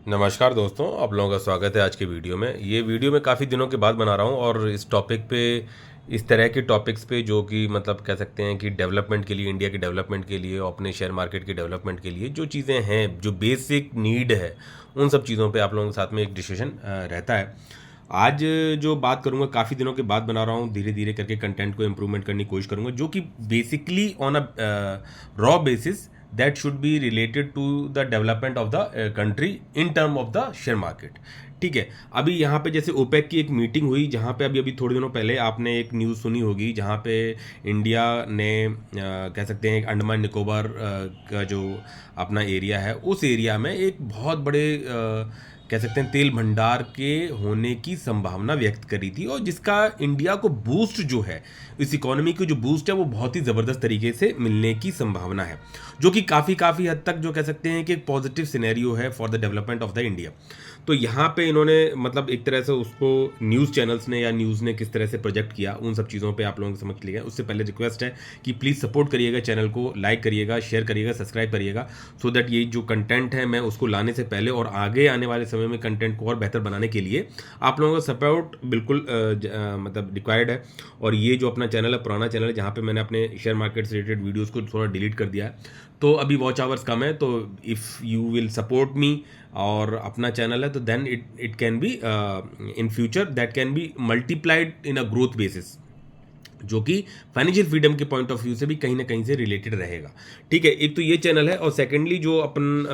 नमस्कार दोस्तों, आप लोगों का स्वागत है आज के वीडियो में। ये वीडियो मैं काफ़ी दिनों के बाद बना रहा हूँ और इस टॉपिक पे, इस तरह के टॉपिक्स पे जो कि मतलब कह सकते हैं कि डेवलपमेंट के लिए, इंडिया के डेवलपमेंट के लिए और अपने शेयर मार्केट के डेवलपमेंट के लिए जो चीज़ें हैं, जो बेसिक नीड है, उन सब चीज़ों पे आप लोगों के साथ में एक डिस्कशन रहता है। आज जो बात करूंगा, काफ़ी दिनों के बाद बना रहा हूँ, धीरे धीरे करके कंटेंट को इम्प्रूवमेंट करने की कोशिश करूंगा, जो कि basically on a raw basis that should be related to the development of the country in term of the share market. ठीक है। अभी यहाँ पे जैसे ओपेक की एक मीटिंग हुई, जहाँ पे अभी अभी थोड़े दिनों पहले आपने एक न्यूज़ सुनी होगी, जहाँ पे इंडिया ने कह सकते हैं अंडमान निकोबार का जो अपना एरिया है, उस एरिया में एक बहुत बड़े कह सकते हैं तेल भंडार के होने की संभावना व्यक्त करी थी, और जिसका इंडिया को बूस्ट जो है, इस इकोनॉमी की जो बूस्ट है, वो बहुत ही ज़बरदस्त तरीके से मिलने की संभावना है, जो कि काफ़ी हद तक जो कह सकते हैं कि एक पॉजिटिव सिनेरियो है for the development of the India. तो यहाँ पे इन्होंने मतलब एक तरह से उसको न्यूज़ चैनल्स ने या न्यूज़ ने किस तरह से प्रोजेक्ट किया, उन सब चीज़ों पे आप लोगों को समझ लिया। उससे पहले रिक्वेस्ट है कि प्लीज़ सपोर्ट करिएगा, चैनल को लाइक करिएगा, शेयर करिएगा, सब्सक्राइब करिएगा, सो दैट ये जो कंटेंट है मैं उसको लाने से पहले और आगे आने वाले समय में कंटेंट को और बेहतर बनाने के लिए आप लोगों का सपोर्ट बिल्कुल मतलब रिक्वायर्ड है। और ये जो अपना चैनल है, पुराना चैनल है, जहाँ पे मैंने अपने शेयर मार्केट से रिलेटेड वीडियोज़ को थोड़ा डिलीट कर दिया है, तो अभी वॉच आवर्स कम है। तो if you will support me और अपना चैनल है, तो then it can be in future that can be multiplied in a growth basis, जो कि फाइनेंशियल फ्रीडम के पॉइंट ऑफ व्यू से भी कहीं ना कहीं से रिलेटेड रहेगा। ठीक है, एक तो ये चैनल है, और सेकेंडली जो अपन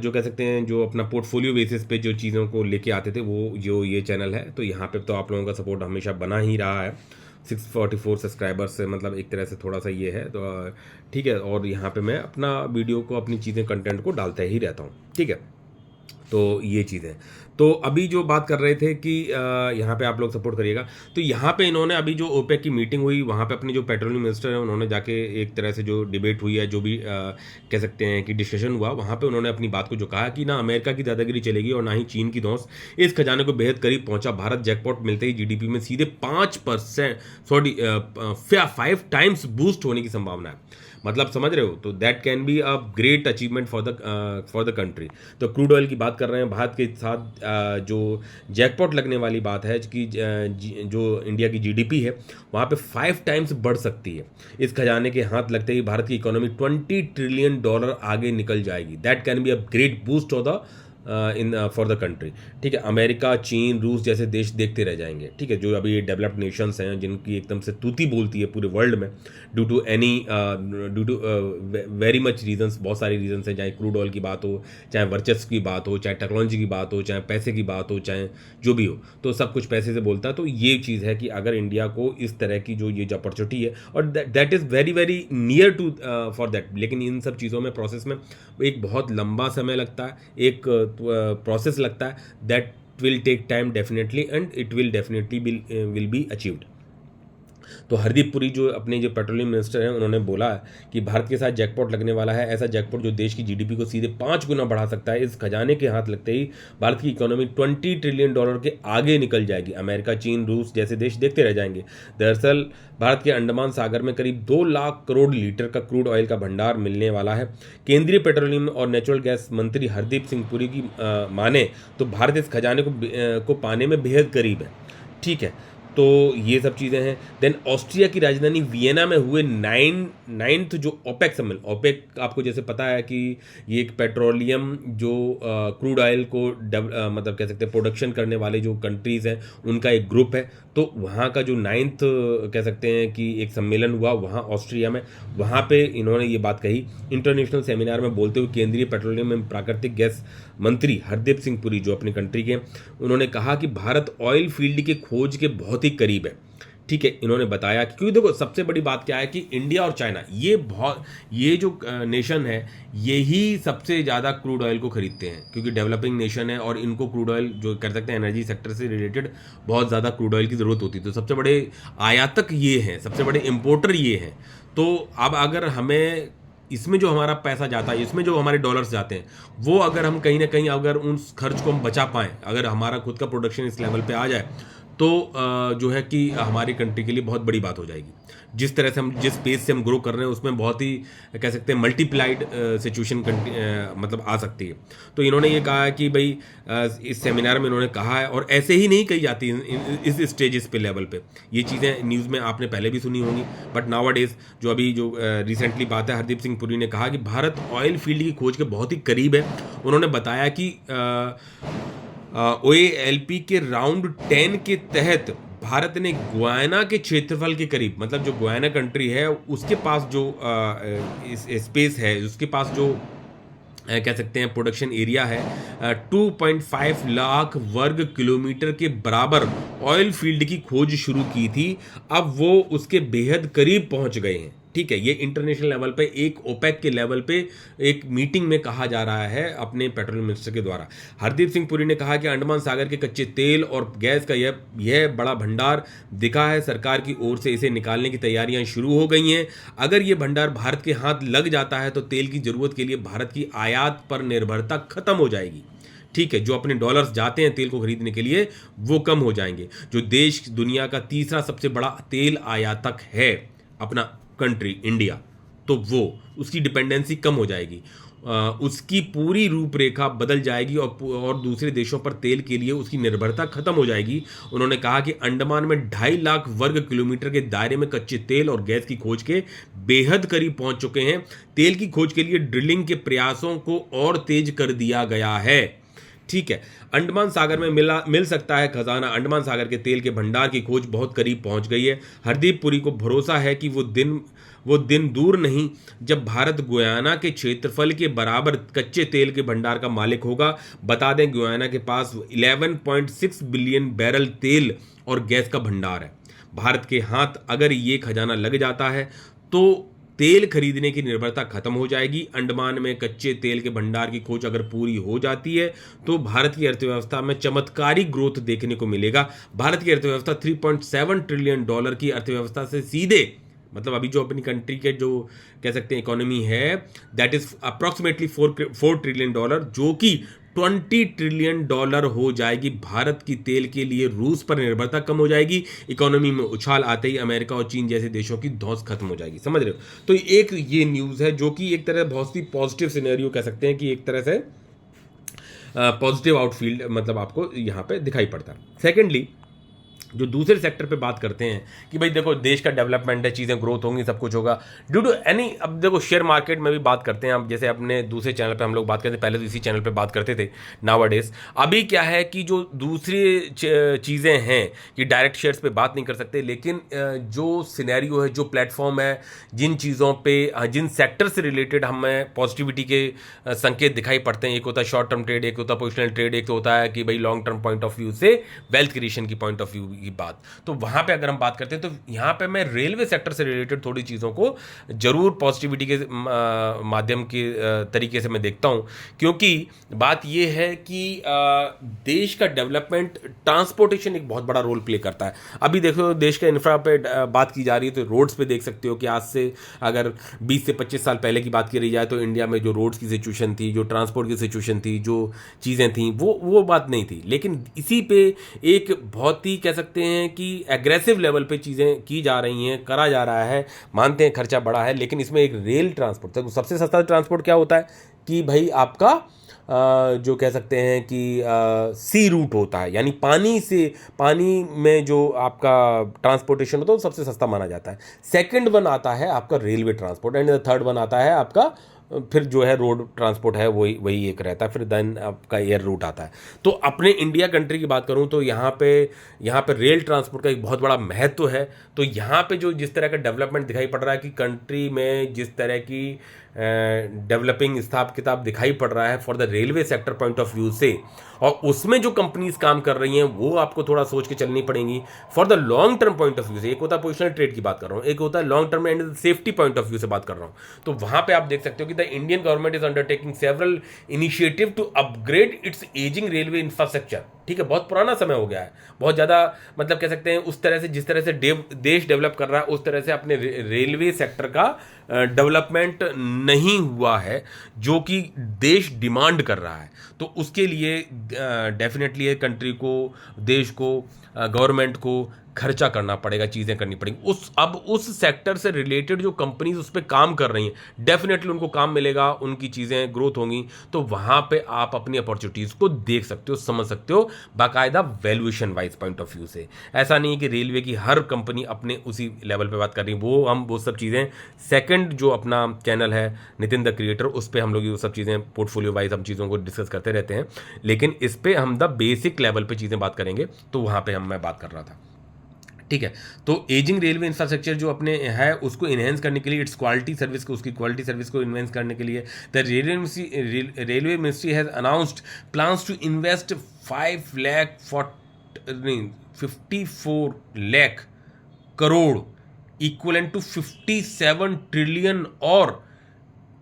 जो कह सकते हैं जो अपना पोर्टफोलियो बेसिस पे जो चीज़ों को लेके आते थे, वो जो ये चैनल है, तो यहाँ पे तो आप लोगों का सपोर्ट हमेशा बना ही रहा है। 644 सब्सक्राइबर्स से मतलब एक तरह से थोड़ा सा ये है, तो ठीक है। और यहाँ पे मैं अपना वीडियो को, अपनी चीज़ें, कंटेंट को डालता ही रहता हूँ। ठीक है, तो ये चीज़ें। तो अभी जो बात कर रहे थे कि यहाँ पे आप लोग सपोर्ट करिएगा, तो यहाँ पे इन्होंने अभी जो ओपेक की मीटिंग हुई, वहाँ पे अपने जो पेट्रोलियम मिनिस्टर है, उन्होंने जाके एक तरह से जो डिबेट हुई है, जो भी कह सकते हैं कि डिस्कशन हुआ, वहाँ पे उन्होंने अपनी बात को जो कहा कि ना अमेरिका की दादागिरी चलेगी और ना ही चीन की धौंस, इस खजाने को बेहद करीब पहुंचा भारत। जैकपॉट मिलते ही जीडीपी में सीधे 5%, सॉरी 5 टाइम्स बूस्ट होने की संभावना है। मतलब समझ रहे हो, तो that can be a great achievement for the country. तो क्रूड ऑयल की बात कर रहे हैं, भारत के साथ जो जैकपॉट लगने वाली बात है कि जो इंडिया की जीडीपी है, वहाँ पे 5 टाइम्स बढ़ सकती है। इस खजाने के हाथ लगते ही भारत की इकोनॉमी $20 ट्रिलियन आगे निकल जाएगी। That can be a great boost of the in for the country. ठीक है, अमेरिका, चीन, रूस जैसे देश देखते रह जाएंगे। ठीक है, जो अभी ये डेवलप्ड नेशंस हैं, जिनकी एकदम से तूती बोलती है पूरे वर्ल्ड में, due to very much reasons, बहुत सारे रीजंस हैं, चाहे क्रूड ऑयल की बात हो, चाहे वर्चस्व की बात हो, चाहे टेक्नोलॉजी की बात हो, चाहे पैसे की बात हो, चाहे जो भी हो, तो सब कुछ पैसे से बोलता है। तो ये चीज़ है कि अगर इंडिया को इस तरह की जो ये अपॉर्चुनिटी है, और that is very very near to for that, लेकिन इन सब चीज़ों में, प्रोसेस में एक बहुत लंबा समय लगता है, एक प्रोसेस लगता है, that will take time definitely, and it will definitely will be achieved. तो हरदीप पुरी जो अपने जो पेट्रोलियम मिनिस्टर हैं, उन्होंने बोला कि भारत के साथ जैकपॉट लगने वाला है, ऐसा जैकपॉट जो देश की जीडीपी को सीधे 5 गुना बढ़ा सकता है। इस खजाने के हाथ लगते ही भारत की इकोनॉमी $20 ट्रिलियन के आगे निकल जाएगी। अमेरिका, चीन, रूस जैसे देश देखते रह जाएंगे। दरअसल भारत के अंडमान सागर में करीब 2 लाख करोड़ लीटर का क्रूड ऑयल का भंडार मिलने वाला है। केंद्रीय पेट्रोलियम और नेचुरल गैस मंत्री हरदीप सिंह पुरी की माने तो भारत इस खजाने को पाने में बेहद करीब है। ठीक है, तो ये सब चीज़ें हैं। देन ऑस्ट्रिया की राजधानी वियना में हुए नाइन्थ जो ओपेक सम्मेलन, ओपेक आपको जैसे पता है कि ये एक पेट्रोलियम जो क्रूड ऑयल को मतलब कह सकते हैं प्रोडक्शन करने वाले जो कंट्रीज़ हैं, उनका एक ग्रुप है। तो वहाँ का जो 9th कह सकते हैं कि एक सम्मेलन हुआ वहाँ ऑस्ट्रिया में, वहाँ पे इन्होंने ये बात कही। इंटरनेशनल सेमिनार में बोलते हुए केंद्रीय पेट्रोलियम एवं प्राकृतिक गैस मंत्री हरदीप सिंह पुरी, जो अपनी कंट्री के, उन्होंने कहा कि भारत ऑयल फील्ड के खोज के बहुत ही करीब है। ठीक है, इन्होंने बताया कि क्योंकि देखो सबसे बड़ी बात क्या है कि इंडिया और चाइना, ये जो नेशन है, यही सबसे ज़्यादा क्रूड ऑयल को खरीदते हैं, क्योंकि डेवलपिंग नेशन है और इनको क्रूड ऑयल जो कर सकते हैं एनर्जी सेक्टर से रिलेटेड बहुत ज़्यादा क्रूड ऑयल की ज़रूरत होती है। तो सबसे बड़े आयातक ये हैं, सबसे बड़े इम्पोर्टर ये हैं। तो अब अगर हमें इसमें जो हमारा पैसा जाता है, इसमें जो हमारे डॉलर्स जाते हैं, वो अगर हम कहीं ना कहीं अगर उन खर्च को हम बचा पाएँ, अगर हमारा खुद का प्रोडक्शन इस लेवल पे आ जाए, तो जो है कि हमारी कंट्री के लिए बहुत बड़ी बात हो जाएगी। जिस तरह से हम जिस पेस से हम ग्रो कर रहे हैं उसमें बहुत ही कह सकते हैं मल्टीप्लाइड सिचुएशन मतलब आ सकती है। तो इन्होंने ये कहा है कि भाई इस सेमिनार में इन्होंने कहा है, और ऐसे ही नहीं कही जाती इस स्टेजेस पे लेवल पे। ये चीज़ें न्यूज़ में आपने पहले भी सुनी होंगी, बट नाउ डेज जो अभी जो रिसेंटली बात है, हरदीप सिंह पुरी ने कहा कि भारत ऑयल फील्ड की खोज के बहुत ही करीब है। उन्होंने बताया कि OALP के राउंड 10 के तहत भारत ने गुयाना के क्षेत्रफल के करीब, मतलब जो गुयाना कंट्री है उसके पास जो स्पेस है, उसके पास जो कह सकते हैं प्रोडक्शन एरिया है, 2.5 लाख वर्ग किलोमीटर के बराबर ऑयल फील्ड की खोज शुरू की थी। अब वो उसके बेहद करीब पहुंच गए हैं। ठीक है, ये इंटरनेशनल लेवल पे एक ओपेक के लेवल पे एक मीटिंग में कहा जा रहा है अपने पेट्रोलियम मिनिस्टर के द्वारा। हरदीप सिंह पुरी ने कहा कि अंडमान सागर के कच्चे तेल और गैस का यह बड़ा भंडार दिखा है। सरकार की ओर से इसे निकालने की तैयारियां शुरू हो गई हैं। अगर ये भंडार भारत के हाथ लग जाता है तो तेल की जरूरत के लिए भारत की आयात पर निर्भरता खत्म हो जाएगी। ठीक है, जो अपने डॉलर्स जाते हैं तेल को खरीदने के लिए वो कम हो जाएंगे। जो देश दुनिया का तीसरा सबसे बड़ा तेल आयातक है, अपना कंट्री इंडिया, तो वो उसकी डिपेंडेंसी कम हो जाएगी, उसकी पूरी रूपरेखा बदल जाएगी और दूसरे देशों पर तेल के लिए उसकी निर्भरता खत्म हो जाएगी। उन्होंने कहा कि अंडमान में 2.5 लाख वर्ग किलोमीटर के दायरे में कच्चे तेल और गैस की खोज के बेहद करीब पहुंच चुके हैं। तेल की खोज के लिए ड्रिलिंग के प्रयासों को और तेज कर दिया गया है। ठीक है, अंडमान सागर में मिल सकता है खजाना। अंडमान सागर के तेल के भंडार की खोज बहुत करीब पहुंच गई है। हरदीप पुरी को भरोसा है कि वो दिन दूर नहीं जब भारत गुयाना के क्षेत्रफल के बराबर कच्चे तेल के भंडार का मालिक होगा। बता दें, गुयाना के पास 11.6 बिलियन बैरल तेल और गैस का भंडार है। भारत के हाथ अगर ये खजाना लग जाता है तो तेल खरीदने की निर्भरता खत्म हो जाएगी। अंडमान में कच्चे तेल के भंडार की खोज अगर पूरी हो जाती है तो भारत की अर्थव्यवस्था में चमत्कारिक ग्रोथ देखने को मिलेगा। भारत की अर्थव्यवस्था $3.7 ट्रिलियन की अर्थव्यवस्था से सीधे, मतलब अभी जो अपनी कंट्री के जो कह सकते हैं इकोनॉमी है, दैट इज अप्रॉक्सीमेटली $4 ट्रिलियन, जो कि $20 ट्रिलियन हो जाएगी। भारत की तेल के लिए रूस पर निर्भरता कम हो जाएगी। इकोनॉमी में उछाल आते ही अमेरिका और चीन जैसे देशों की धौंस खत्म हो जाएगी। समझ रहे हो? तो एक ये न्यूज़ है जो कि एक तरह बहुत सी पॉजिटिव सिनेरियो कह सकते हैं कि एक तरह से पॉजिटिव आउटफील्ड मतलब आपको यहाँ पे दिखाई पड़ता है। सेकेंडली, जो दूसरे सेक्टर पे बात करते हैं कि भाई देखो देश का डेवलपमेंट है, चीज़ें ग्रोथ होंगी, सब कुछ होगा ड्यू टू एनी। अब देखो शेयर मार्केट में भी बात करते हैं। अब जैसे अपने दूसरे चैनल पे हम लोग बात करते थे, पहले तो इसी चैनल पे बात करते थे नाउअडेज। अभी क्या है कि जो दूसरी चीज़ें हैं कि डायरेक्ट शेयर्स पे बात नहीं कर सकते, लेकिन जो सिनेरियो है, जो प्लेटफॉर्म है, जिन चीज़ों पर जिन सेक्टर से रिलेटेड हमें पॉजिटिविटी के संकेत दिखाई पड़ते हैं, एक होता है शॉर्ट टर्म ट्रेड, एक होता है पोजिशनल ट्रेड, एक तो होता है कि भाई long term point of view से वेल्थ क्रिएशन की पॉइंट ऑफ व्यू की बात। तो वहां पे अगर हम बात करते हैं तो यहां पे मैं रेलवे सेक्टर से रिलेटेड थोड़ी चीजों को जरूर पॉजिटिविटी के माध्यम के तरीके से मैं देखता हूं, क्योंकि बात यह है कि देश का डेवलपमेंट, ट्रांसपोर्टेशन एक बहुत बड़ा रोल प्ले करता है। अभी देखो देश के इंफ्रा पे बात की जा रही है तो रोड्स पे देख सकते हो कि आज से अगर 20 से 25 साल पहले की बात की जाए तो इंडिया में जो रोड्स की सिचुएशन थी, जो ट्रांसपोर्ट की सिचुएशन थी, जो चीज़ें थी वो बात नहीं थी। लेकिन इसी पे एक बहुत ही कह सकते हैं कि एग्रेसिव लेवल पे चीज़ें की जा रही हैं, करा जा रहा है। मानते हैं खर्चा बड़ा है, लेकिन इसमें एक रेल ट्रांसपोर्ट, तो सबसे सस्ता ट्रांसपोर्ट क्या होता है कि भाई आपका जो कह सकते हैं कि सी रूट होता है, यानी पानी में जो आपका ट्रांसपोर्टेशन होता है वो सबसे सस्ता माना जाता है। सेकंड वन आता है आपका railway transport, and third one आता है आपका फिर जो है रोड ट्रांसपोर्ट है, वही एक रहता है। फिर देन आपका एयर रूट आता है। तो अपने इंडिया कंट्री की बात करूं तो यहाँ पे रेल ट्रांसपोर्ट का एक बहुत बड़ा महत्व है। तो यहाँ पे जो जिस तरह का डेवलपमेंट दिखाई पड़ रहा है कि कंट्री में जिस तरह की डेवलपिंग हिसाब किताब दिखाई पड़ रहा है for the railway sector point of view से, और उसमें जो कंपनीज काम कर रही हैं वो आपको थोड़ा सोच के चलनी पड़ेंगी for the long term point of view से। एक होता है पोजिशनल ट्रेड की बात कर रहा हूँ, एक होता है long term and safety point of view से बात कर रहा हूँ। तो वहां पे आप देख सकते हो कि the Indian government is undertaking several initiative to upgrade its ageing railway infrastructure. ठीक है, बहुत पुराना समय हो गया है, बहुत ज़्यादा मतलब कह सकते हैं उस तरह से जिस तरह से देश डेवलप कर रहा है उस तरह से अपने रेलवे सेक्टर का डेवलपमेंट नहीं हुआ है जो कि देश डिमांड कर रहा है। तो उसके लिए डेफिनेटली कंट्री को, देश को, गवर्नमेंट को खर्चा करना पड़ेगा, चीज़ें करनी पड़ेंगी। अब उस सेक्टर से रिलेटेड जो कंपनीज उस पर काम कर रही हैं डेफिनेटली उनको काम मिलेगा, उनकी चीज़ें ग्रोथ होंगी, तो वहाँ पे आप अपनी अपॉर्चुनिटीज़ को देख सकते हो, समझ सकते हो बाकायदा valuation wise point of view से। ऐसा नहीं है कि रेलवे की हर कंपनी अपने उसी लेवल पे बात कर रही है, वो सब चीज़ें सेकंड जो अपना चैनल है नितिन द क्रिएटर, उस पर हम लोग ये सब चीज़ें पोर्टफोलियो वाइज हम चीज़ों को डिस्कस करते रहते हैं, लेकिन इस पर हम द बेसिक लेवल पे चीज़ें बात करेंगे, तो वहाँ पे मैं बात कर रहा था। ठीक है, तो एजिंग रेलवे इंफ्रास्ट्रक्चर जो अपने है उसको इन्हेंस करने के लिए, इट्स क्वालिटी सर्विस को, उसकी क्वालिटी सर्विस को इन्हेंस करने के लिए the railway ministry has announced plans to invest 54 lakh crore equivalent to 57 trillion और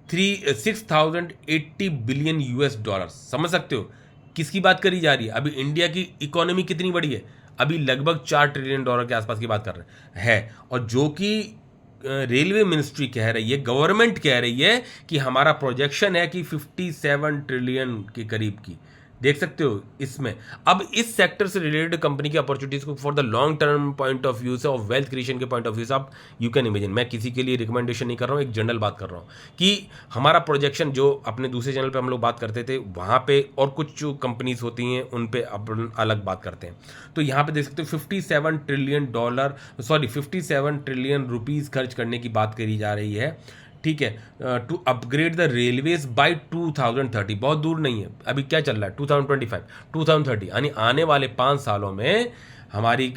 6,080 बिलियन US डॉलर। समझ सकते हो किसकी बात करी जा रही है? अभी इंडिया की इकोनॉमी कितनी बड़ी है? अभी लगभग 4 ट्रिलियन डॉलर के आसपास की बात कर रहे हैं, और जो कि रेलवे मिनिस्ट्री कह रही है, गवर्नमेंट कह रही है कि हमारा प्रोजेक्शन है कि 57 ट्रिलियन के करीब की। देख सकते हो इसमें। अब इस सेक्टर से रिलेटेड कंपनी की अपॉर्चुनिटीज को for the long term point of view से और वेल्थ क्रिएशन के पॉइंट ऑफ व्यू से आप यू कैन इमेजिन, मैं किसी के लिए रिकमेंडेशन नहीं कर रहा हूँ, एक जनरल बात कर रहा हूँ कि हमारा प्रोजेक्शन जो अपने दूसरे चैनल पे हम लोग बात करते थे वहाँ पे, और कुछ जो कंपनीज होती हैं उन पे अपन अलग बात करते हैं। तो यहाँ पे देख सकते हो 57 ट्रिलियन रुपीज़ खर्च करने की बात करी जा रही है। ठीक है, to upgrade the railways by 2030, बहुत दूर नहीं है, अभी क्या चल रहा है 2025, 2030, यानी आने वाले 5 सालों में हमारी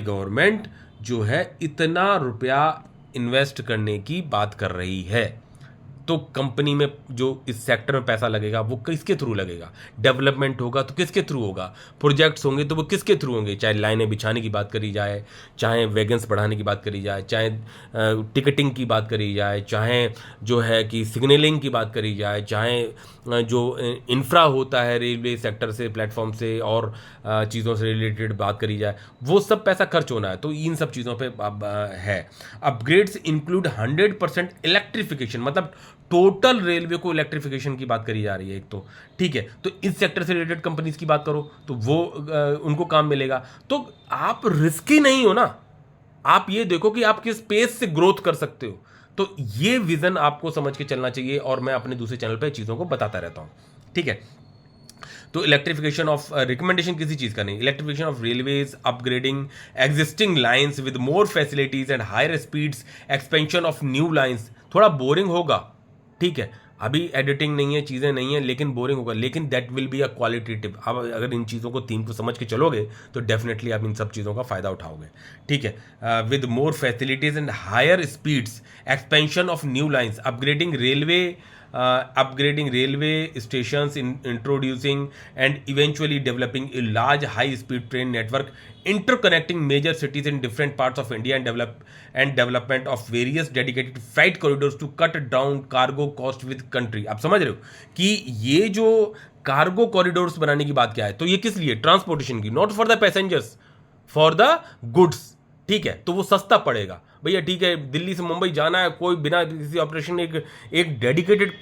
गवर्नमेंट जो है इतना रुपया इन्वेस्ट करने की बात कर रही है। तो कंपनी में जो इस सेक्टर में पैसा लगेगा वो किसके थ्रू लगेगा? डेवलपमेंट होगा तो किसके थ्रू होगा? प्रोजेक्ट्स होंगे तो वो किसके थ्रू होंगे? चाहे लाइनें बिछाने की बात करी जाए, चाहे वैगन्स बढ़ाने की बात करी जाए, चाहे टिकटिंग की बात करी जाए, चाहे जो है कि सिग्नलिंग की बात करी जाए, चाहे जो इंफ्रा होता है रेलवे सेक्टर से, प्लेटफॉर्म से और चीज़ों से रिलेटेड बात करी जाए, वो सब पैसा खर्च होना है। तो इन सब चीज़ों पे है। अपग्रेड्स इंक्लूड 100% इलेक्ट्रिफिकेशन, मतलब टोटल रेलवे को इलेक्ट्रिफिकेशन की बात करी जा रही है एक तो। ठीक है, तो इस सेक्टर से रिलेटेड कंपनीज की बात करो तो वो उनको काम मिलेगा। तो आप रिस्की नहीं हो ना, आप ये देखो कि आप किस पेस से ग्रोथ कर सकते हो। तो ये विजन आपको समझ के चलना चाहिए, और मैं अपने दूसरे चैनल पे चीज़ों को बताता रहता हूँ। ठीक है, तो इलेक्ट्रिफिकेशन ऑफ रिकमेंडेशन किसी चीज़ का नहीं, electrification of railways, upgrading existing lines with more facilities and higher speeds, expansion of new lines. थोड़ा बोरिंग होगा, ठीक है, अभी एडिटिंग नहीं है, चीज़ें नहीं है, लेकिन बोरिंग होगा, लेकिन that will be a qualitative. अब अगर इन चीज़ों को, थीम को समझ के चलोगे तो डेफिनेटली आप इन सब चीज़ों का फ़ायदा उठाओगे। ठीक है, with more facilities and higher speeds, expansion of new lines, upgrading railway stations, introducing and eventually developing a large high-speed train network interconnecting major cities in different parts of India, and development of various dedicated freight corridors to cut down cargo cost with country। आप समझ रहे हो कि ये जो cargo corridors बनाने की बात क्या है? तो ये किस लिए? ट्रांसपोर्टेशन की, not for the passengers, for the goods. ठीक है, तो वो सस्ता पड़ेगा भैया। ठीक है, दिल्ली से मुंबई जाना है, कोई बिना किसी ऑपरेशन एक डेडिकेटेड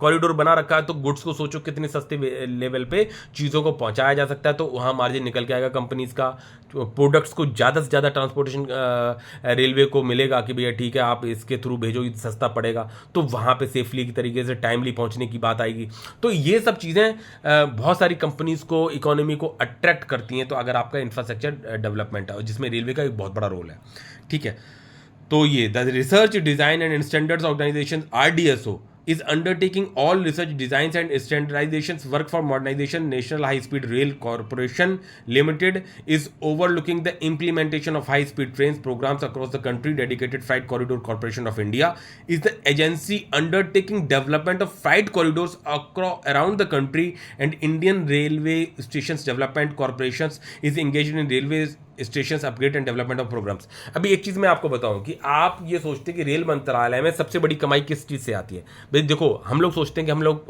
कॉरिडोर बना रखा है, तो गुड्स को सोचो कितने सस्ते लेवल पे चीज़ों को पहुंचाया जा सकता है। तो वहाँ मार्जिन निकल के आएगा कंपनीज का, प्रोडक्ट्स को ज़्यादा से ज़्यादा ट्रांसपोर्टेशन रेलवे को मिलेगा कि भैया ठीक है आप इसके थ्रू भेजो, सस्ता पड़ेगा, तो वहाँ पे सेफली की तरीके से टाइमली पहुँचने की बात आएगी। तो ये सब चीज़ें बहुत सारी कंपनीज को, इकोनॉमी को अट्रैक्ट करती हैं। तो अगर आपका इंफ्रास्ट्रक्चर डेवलपमेंट है जिसमें रेलवे का एक बहुत बड़ा रोल है। ठीक है, तो ये the research design and standards organisation RDSO is undertaking all research designs and standardizations work for modernization. National High Speed Rail Corporation Limited is overlooking the implementation of high speed trains programs across the country. Dedicated Freight Corridor Corporation of India is the agency undertaking development of freight corridors around the country, and Indian Railway Stations Development Corporations is engaged in railways station upgrade and development of programmes. अभी एक चीज़ मैं आपको बताऊं कि आप ये सोचते हैं कि रेल मंत्रालय में सबसे बड़ी कमाई किस चीज़ से आती है। भाई देखो, हम लोग सोचते हैं कि हम लोग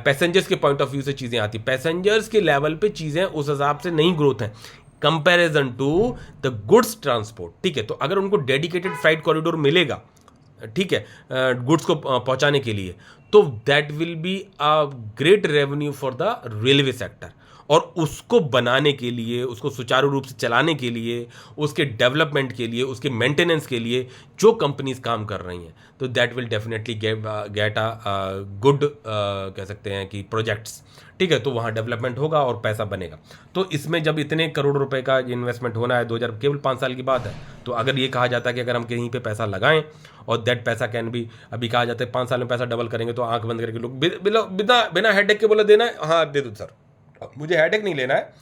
पैसेंजर्स के पॉइंट ऑफ व्यू से चीज़ें आती, पैसेंजर्स के लेवल पे चीज़ें उस हिसाब से नहीं ग्रोथ है comparison to the goods transport. ठीक है, तो अगर उनको डेडिकेटेड फ्राइट कॉरिडोर मिलेगा, ठीक है, गुड्स को पहुंचाने के लिए, तो that will be a great revenue for the railway sector. और उसको बनाने के लिए, उसको सुचारू रूप से चलाने के लिए, उसके डेवलपमेंट के लिए, उसके मेंटेनेंस के लिए जो कंपनीज काम कर रही हैं, तो that will definitely get a good कह सकते हैं कि प्रोजेक्ट्स। ठीक है, तो वहाँ डेवलपमेंट होगा और पैसा बनेगा। तो इसमें जब इतने करोड़ रुपए का इन्वेस्टमेंट होना है, 2000 केवल 5 साल की बात है, तो अगर ये कहा जाता है कि अगर हम कहीं पे पैसा लगाएं और दैट पैसा कैन बी, अभी कहा जाता है 5 साल में पैसा डबल करेंगे, तो आंख बंद करके लोग बिना बिना हेडेक के बोला देना है, हाँ दे दो सर, मुझे हेडेक नहीं लेना है,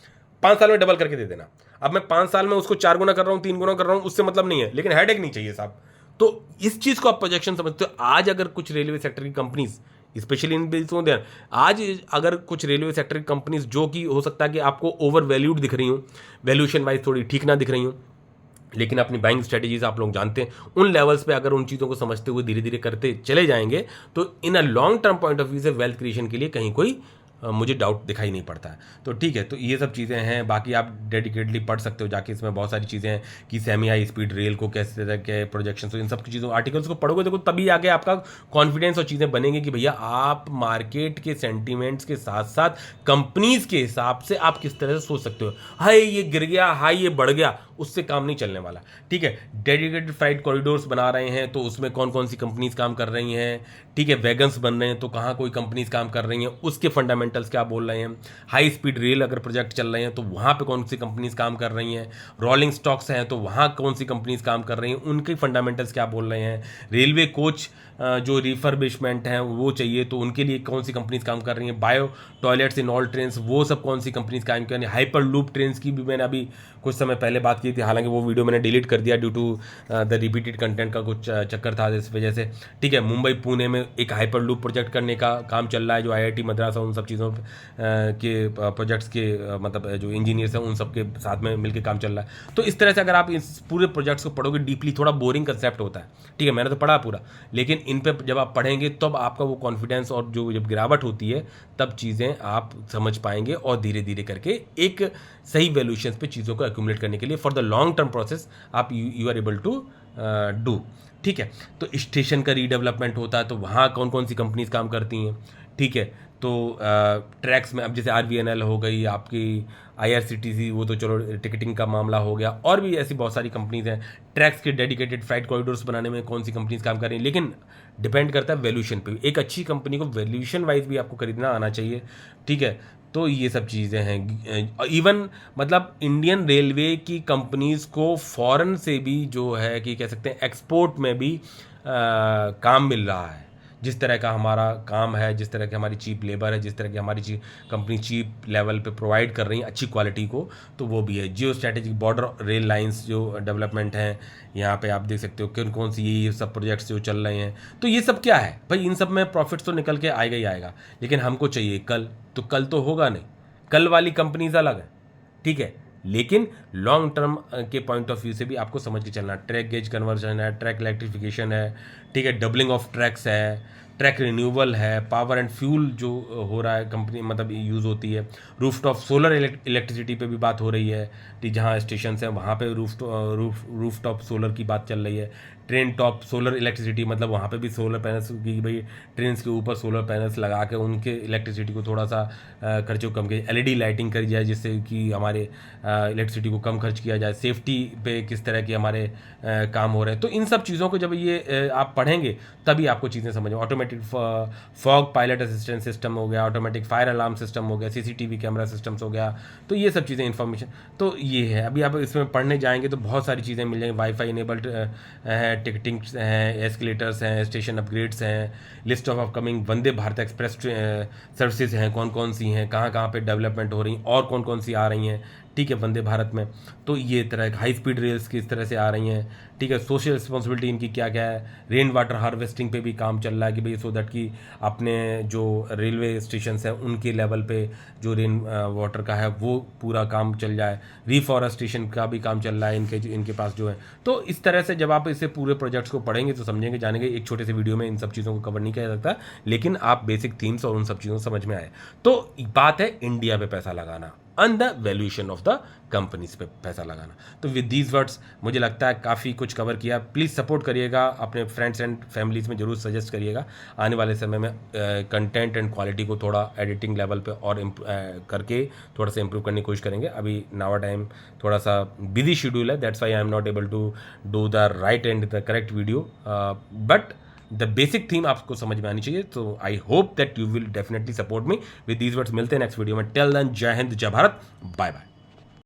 5 साल में डबल करके दे देना। अब मैं 5 साल में उसको 4 गुना कर रहा हूँ, 3 गुना कर रहा हूँ, उससे मतलब नहीं है, लेकिन हेडेक नहीं चाहिए साहब। तो इस चीज को आप प्रोजेक्शन समझते हो। आज अगर कुछ रेलवे सेक्टर की कंपनीज, स्पेशली इन बिजनेसों में, आज अगर कुछ रेलवे सेक्टर की कंपनीज जो कि हो सकता है कि आपको ओवर वैल्यूड दिख रही हूँ, वैल्यूएशन वाइज थोड़ी ठीक ना दिख रही हूँ, लेकिन अपनी बाइंग स्ट्रेटेजीज आप लोग जानते हैं, उन लेवल्स पे अगर उन चीज़ों को समझते हुए धीरे धीरे करते चले जाएंगे, तो in a long term point of view से वेल्थ क्रिएशन के लिए कहीं कोई मुझे डाउट दिखाई नहीं पड़ता है। तो ठीक है, तो ये सब चीज़ें हैं। बाकी आप डेडिकेटली पढ़ सकते हो जाके, इसमें बहुत सारी चीज़ें हैं कि सेमी हाई स्पीड रेल को कैसे तरह के प्रोजेक्शन, तो इन सब की चीज़ों आर्टिकल्स को पढ़ोगे देखो, तभी आगे आपका कॉन्फिडेंस और चीज़ें बनेंगी कि भैया आप मार्केट के सेंटीमेंट्स के साथ साथ कंपनीज के हिसाब से आप किस तरह से सोच सकते हो। हाई ये गिर गया, हाई ये बढ़ गया, उससे काम नहीं चलने वाला। ठीक है, डेडिकेटेड फ्लाइट कॉरिडोर्स बना रहे हैं, तो उसमें कौन कौन सी कंपनीज काम कर रही हैं। ठीक है, वैगन्स बन रहे हैं, तो कहाँ कोई कंपनीज काम कर रही हैं, उसके फंडामेंटल्स क्या बोल रहे हैं। हाई स्पीड रेल अगर प्रोजेक्ट चल रहे हैं, तो वहाँ पे कौन सी कंपनीज काम कर रही हैं। रोलिंग स्टॉक्स हैं, तो वहाँ कौन सी कंपनीज काम कर रही हैं, उनके फंडामेंटल्स क्या बोल रहे हैं। रेलवे कोच जो रिफर्बिशमेंट हैं वो चाहिए, तो उनके लिए कौन सी कंपनीज काम कर रही हैं। Bio toilets in all trains, वो सब कौन सी कंपनीज काम कर रही हैं। हाइपर लूप ट्रेन्स की भी मैंने अभी कुछ समय पहले बात की थी, हालांकि वो वीडियो मैंने डिलीट कर दिया due to the repeated content का कुछ चक्कर था इस वजह से। ठीक है, मुंबई पुणे में एक हाइपर लूप प्रोजेक्ट करने का काम चल रहा है, जो IIT मद्रास और उन सब चीज़ों के प्रोजेक्ट्स के मतलब जो इंजीनियर्स हैं उन सब के साथ में मिलकर काम चल रहा है। तो इस तरह से अगर आप इस पूरे प्रोजेक्ट्स को पढ़ोगे डीपली, थोड़ा बोरिंग कंसेप्ट होता है, ठीक है, मैंने तो पढ़ा पूरा, लेकिन इन पे जब आप पढ़ेंगे तब आपका वो कॉन्फिडेंस और जो जब गिरावट होती है तब चीज़ें आप समझ पाएंगे, और धीरे धीरे करके एक सही वैल्यूएशन पे चीज़ों को एक्यूमुलेट करने के लिए for the long term process आप you are able to do. ठीक है, तो स्टेशन का रीडेवलपमेंट होता है, तो वहाँ कौन कौन सी कंपनीज काम करती हैं। ठीक है, तो ट्रैक्स में अब जैसे RVNL हो गई आपकी, IRCTC, वो तो चलो टिकटिंग का मामला हो गया, और भी ऐसी बहुत सारी कंपनीज हैं। ट्रैक्स के डेडिकेटेड फ्लाइट कॉरिडोर्स बनाने में कौन सी कंपनीज काम कर रही हैं, लेकिन डिपेंड करता है वैल्यूएशन पे। एक अच्छी कंपनी को वैल्यूएशन वाइज भी आपको खरीदना आना चाहिए। ठीक है, तो ये सब चीज़ें हैं। इवन मतलब इंडियन रेलवे की कंपनीज को फॉरेन से भी जो है कि कह सकते हैं एक्सपोर्ट में भी काम मिल रहा है। जिस तरह का हमारा काम है, जिस तरह की हमारी चीप लेबर है, जिस तरह की हमारी कंपनी चीप लेवल पे प्रोवाइड कर रही है अच्छी क्वालिटी को, तो वो भी है। जियो स्ट्रैटेजिक बॉर्डर रेल लाइंस जो डेवलपमेंट हैं, यहाँ पे आप देख सकते हो कौन कौन सी ये सब प्रोजेक्ट्स जो चल रहे हैं। तो ये सब क्या है भाई, इन सब में प्रॉफिट्स तो निकल के आएगा ही आएगा, लेकिन हमको चाहिए कल, तो कल तो होगा नहीं, कल वाली कंपनीज अलग है। ठीक है, लेकिन लॉन्ग टर्म के पॉइंट ऑफ व्यू से भी आपको समझ के चलना। ट्रैक गेज कन्वर्जन है, ट्रैक इलेक्ट्रिफिकेशन है, ठीक है, डबलिंग ऑफ ट्रैक्स है, ट्रैक रिन्यूअल है, पावर एंड फ्यूल जो हो रहा है कंपनी मतलब यूज़ होती है। रूफटॉप सोलर इलेक्ट्रिसिटी पे भी बात हो रही है, कि जहाँ स्टेशन हैं वहाँ पे रूफटॉप सोलर की बात चल रही है। ट्रेन टॉप सोलर इलेक्ट्रिसिटी, मतलब वहाँ पे भी सोलर पैनल्स की भाई ट्रेन के ऊपर सोलर पैनल्स लगा के उनके इलेक्ट्रिसिटी को थोड़ा सा खर्चे को कम किया। LED लाइटिंग करी जाए जिससे कि हमारे इलेक्ट्रिसिटी को कम खर्च किया जाए। सेफ्टी पे किस तरह के हमारे काम हो रहे हैं, तो इन सब चीज़ों को जब ये आप पढ़ेंगे तभी आपको चीज़ें समझ में। Automatic fog pilot assistant system हो गया, ऑटोमेटिक फायर अलार्म सिस्टम हो गया, CCTV कैमरा सिस्टम्स हो गया, तो ये सब चीज़ें इन्फॉर्मेशन तो ये है। अभी आप इसमें पढ़ने जाएंगे तो बहुत सारी चीज़ें मिल जाएंगी। वाईफाई इनेबल्ड है, टिकटिंग हैं, एस्केलेटर्स हैं, स्टेशन अपग्रेड्स हैं, list of upcoming Vande Bharat express services हैं, कौन कौन सी हैं, कहाँ कहाँ पे डेवलपमेंट हो रही हैं और कौन कौन सी आ रही हैं। ठीक है, वंदे भारत में। तो ये तरह हाई स्पीड रेल्स किस तरह से आ रही हैं, ठीक है, सोशल रिस्पॉन्सिबिलिटी इनकी क्या क्या है, रेन वाटर हार्वेस्टिंग पे भी काम चल रहा है कि भाई सो दैट कि अपने जो रेलवे स्टेशन हैं उनके लेवल पे जो रेन वाटर का है वो पूरा काम चल जाए, रिफॉरेस्टेशन का भी काम चल रहा है इनके पास जो है। तो इस तरह से जब आप इसे पूरे प्रोजेक्ट्स को पढ़ेंगे तो समझेंगे, जानेंगे। एक छोटे से वीडियो में इन सब चीज़ों को कवर नहीं किया जा सकता, लेकिन आप बेसिक थीम्स और उन सब चीज़ों को समझ में आए। तो बात है इंडिया पे पैसा लगाना, on the valuation of the companies पे पैसा लगाना। तो विद दीज वर्ड्स मुझे लगता है काफ़ी कुछ कवर किया। प्लीज़ सपोर्ट करिएगा, अपने फ्रेंड्स एंड फैमिलीज में जरूर सजेस्ट करिएगा। आने वाले समय में कंटेंट एंड क्वालिटी को थोड़ा एडिटिंग लेवल पे और करके थोड़ा सा इंप्रूव करने की कोशिश करेंगे। अभी नावा टाइम थोड़ा सा बिजी शेड्यूल है, that's why I am not able to do the right and the correct video, but the basic theme आपको समझ में आनी चाहिए। तो I hope that you will definitely support me. With these words मिलते हैं next video में। Till then, जय हिंद, जय भारत, बाय बाय।